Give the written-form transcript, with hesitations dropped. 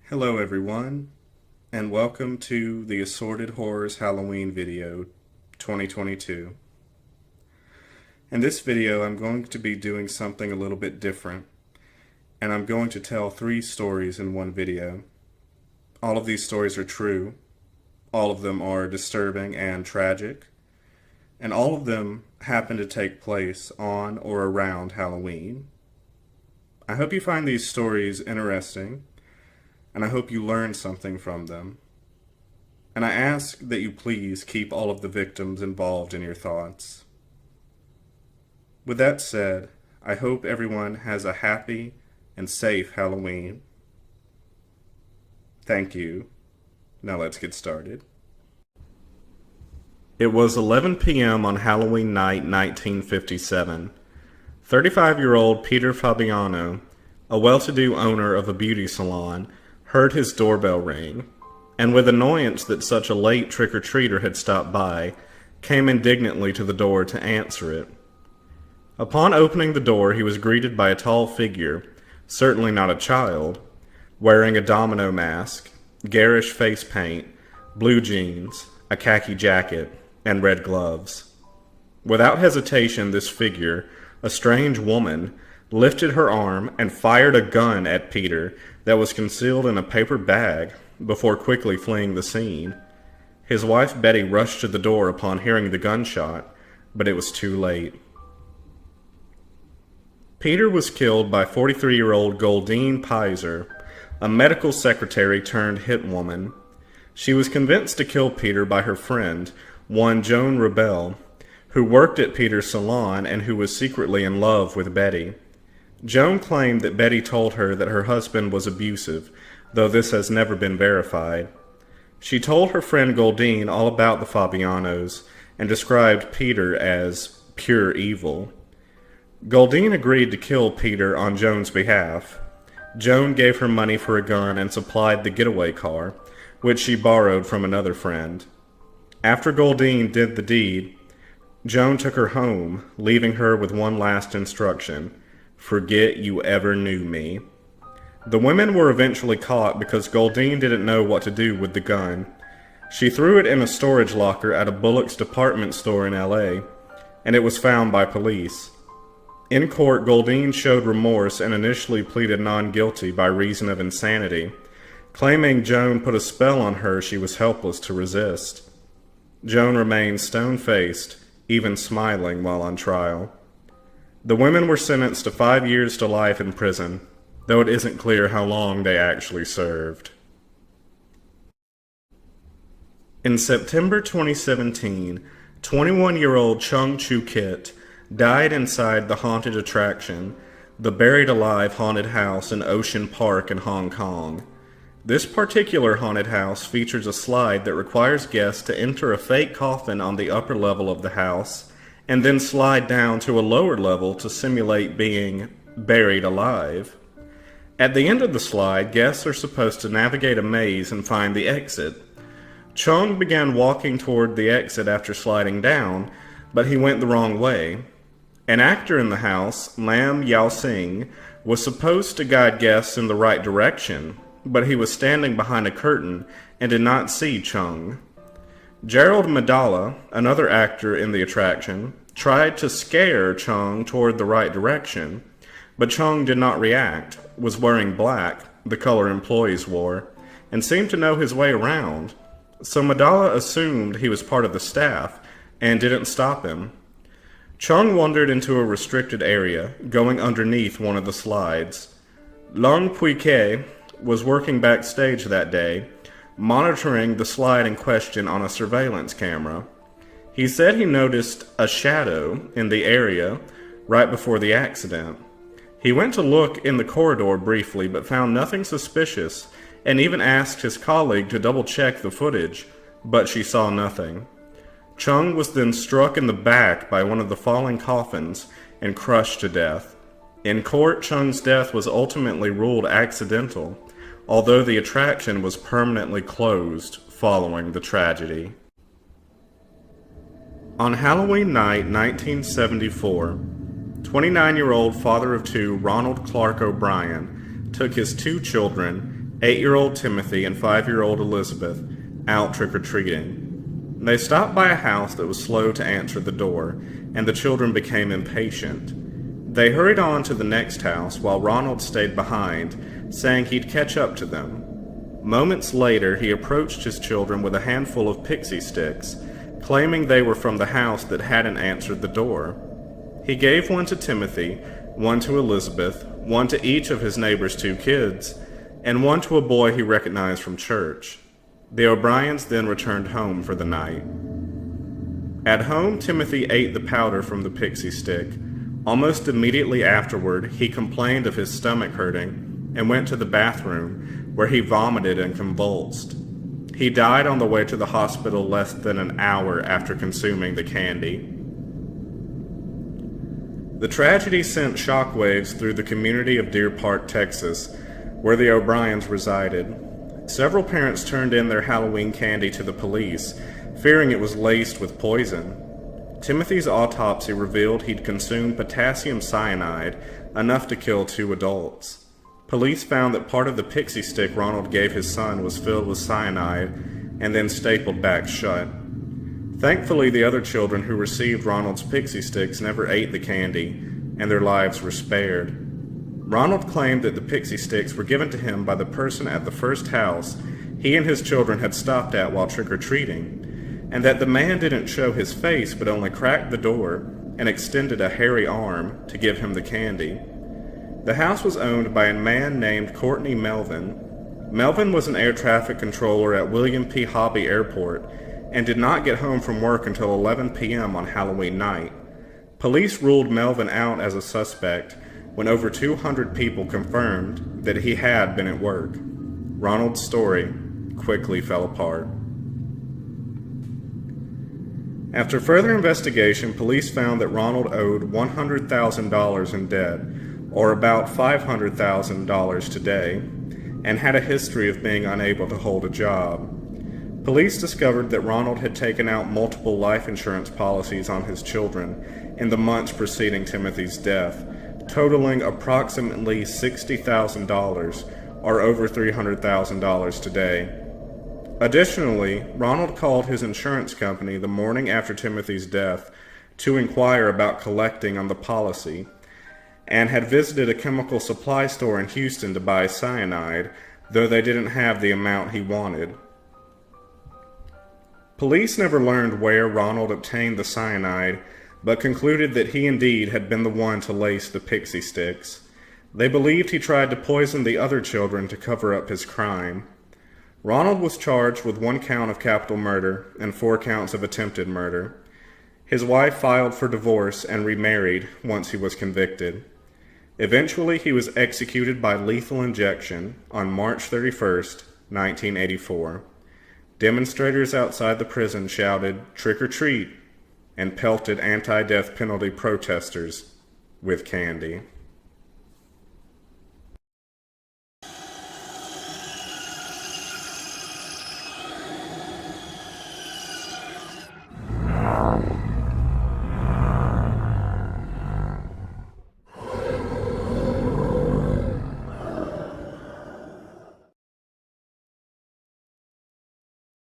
Hello everyone, and welcome to the Assorted Horrors Halloween video 2022. In this video I'm going to be doing something a little bit different, and I'm going to tell 3 stories in one video. All of these stories are true, all of them are disturbing and tragic, and all of them happen to take place on or around Halloween. I hope you find these stories interesting, and I hope you learn something from them. And I ask that you please keep all of the victims involved in your thoughts. With that said, I hope everyone has a happy and safe Halloween. Thank you. Now let's get started. It was 11 p.m. on Halloween night 1957. 35-year-old Peter Fabiano, a well-to-do owner of a beauty salon, heard his doorbell ring, and with annoyance that such a late trick-or-treater had stopped by, came indignantly to the door to answer it. Upon opening the door, he was greeted by a tall figure, certainly not a child, wearing a domino mask, garish face paint, blue jeans, a khaki jacket, and red gloves. Without hesitation, this figure, a strange woman, lifted her arm and fired a gun at Peter that was concealed in a paper bag before quickly fleeing the scene. His wife Betty rushed to the door upon hearing the gunshot, but it was too late. Peter was killed by 43-year-old Goldine Pizer, a medical secretary turned hitwoman. She was convinced to kill Peter by her friend, one Joan Rebel, who worked at Peter's salon and who was secretly in love with Betty. Joan claimed that Betty told her that her husband was abusive, though this has never been verified. She told her friend Goldine all about the Fabianos and described Peter as pure evil. Goldine agreed to kill Peter on Joan's behalf. Joan gave her money for a gun and supplied the getaway car, which she borrowed from another friend. After Goldine did the deed, Joan took her home, leaving her with one last instruction: forget you ever knew me. The women were eventually caught because Goldine didn't know what to do with the gun. She threw it in a storage locker at a Bullock's department store in L.A., and it was found by police. In court, Goldine showed remorse and initially pleaded non-guilty by reason of insanity, claiming Joan put a spell on her she was helpless to resist. Joan remained stone-faced, even smiling while on trial. The women were sentenced to 5 years to life in prison, though it isn't clear how long they actually served. In September 2017, 21-year-old Chung Chu Kit died inside the haunted attraction, the Buried Alive Haunted House in Ocean Park in Hong Kong. This particular haunted house features a slide that requires guests to enter a fake coffin on the upper level of the house and then slide down to a lower level to simulate being buried alive. At the end of the slide, guests are supposed to navigate a maze and find the exit. Chung began walking toward the exit after sliding down, but he went the wrong way. An actor in the house, Lam Yao Sing, was supposed to guide guests in the right direction, but he was standing behind a curtain and did not see Chung. Gerald Madala, another actor in the attraction, tried to scare Chung toward the right direction, but Chung did not react, was wearing black, the color employees wore, and seemed to know his way around, so Madala assumed he was part of the staff and didn't stop him. Chung wandered into a restricted area, going underneath one of the slides. Long Pui-Ke was working backstage that day, monitoring the slide in question on a surveillance camera. He said he noticed a shadow in the area right before the accident. He went to look in the corridor briefly but found nothing suspicious and even asked his colleague to double-check the footage, but she saw nothing. Chung was then struck in the back by one of the falling coffins and crushed to death. In court, Chung's death was ultimately ruled accidental, although the attraction was permanently closed following the tragedy. On Halloween night 1974, 29-year-old father of 2 Ronald Clark O'Brien took his 2 children, 8-year-old Timothy and 5-year-old Elizabeth out trick-or-treating. They stopped by a house that was slow to answer the door, and the children became impatient. They hurried on to the next house while Ronald stayed behind, saying he'd catch up to them. Moments later, he approached his children with a handful of pixie sticks, claiming they were from the house that hadn't answered the door. He gave one to Timothy, one to Elizabeth, one to each of his neighbor's 2 kids, and one to a boy he recognized from church. The O'Briens then returned home for the night. At home, Timothy ate the powder from the pixie stick. Almost immediately afterward, he complained of his stomach hurting and went to the bathroom, where he vomited and convulsed. He died on the way to the hospital less than an hour after consuming the candy. The tragedy sent shockwaves through the community of Deer Park, Texas, where the O'Briens resided. Several parents turned in their Halloween candy to the police, fearing it was laced with poison. Timothy's autopsy revealed he'd consumed potassium cyanide, enough to kill 2 adults. Police found that part of the pixie stick Ronald gave his son was filled with cyanide and then stapled back shut. Thankfully, the other children who received Ronald's pixie sticks never ate the candy, and their lives were spared. Ronald claimed that the pixie sticks were given to him by the person at the first house he and his children had stopped at while trick-or-treating, and that the man didn't show his face but only cracked the door and extended a hairy arm to give him the candy. The house was owned by a man named Courtney Melvin. Melvin was an air traffic controller at William P. Hobby Airport and did not get home from work until 11 p.m. on Halloween night. Police ruled Melvin out as a suspect when over 200 people confirmed that he had been at work. Ronald's story quickly fell apart. After further investigation, police found that Ronald owed $100,000 in debt, or about $500,000 today, and had a history of being unable to hold a job. Police discovered that Ronald had taken out multiple life insurance policies on his children in the months preceding Timothy's death, totaling approximately $60,000, or over $300,000 today. Additionally, Ronald called his insurance company the morning after Timothy's death to inquire about collecting on the policy, and had visited a chemical supply store in Houston to buy cyanide, though they didn't have the amount he wanted. Police never learned where Ronald obtained the cyanide, but concluded that he indeed had been the one to lace the pixie sticks. They believed he tried to poison the other children to cover up his crime. Ronald was charged with 1 count of capital murder and 4 counts of attempted murder. His wife filed for divorce and remarried once he was convicted. Eventually, he was executed by lethal injection on March 31st, 1984. Demonstrators outside the prison shouted, "Trick or treat," and pelted anti-death penalty protesters with candy.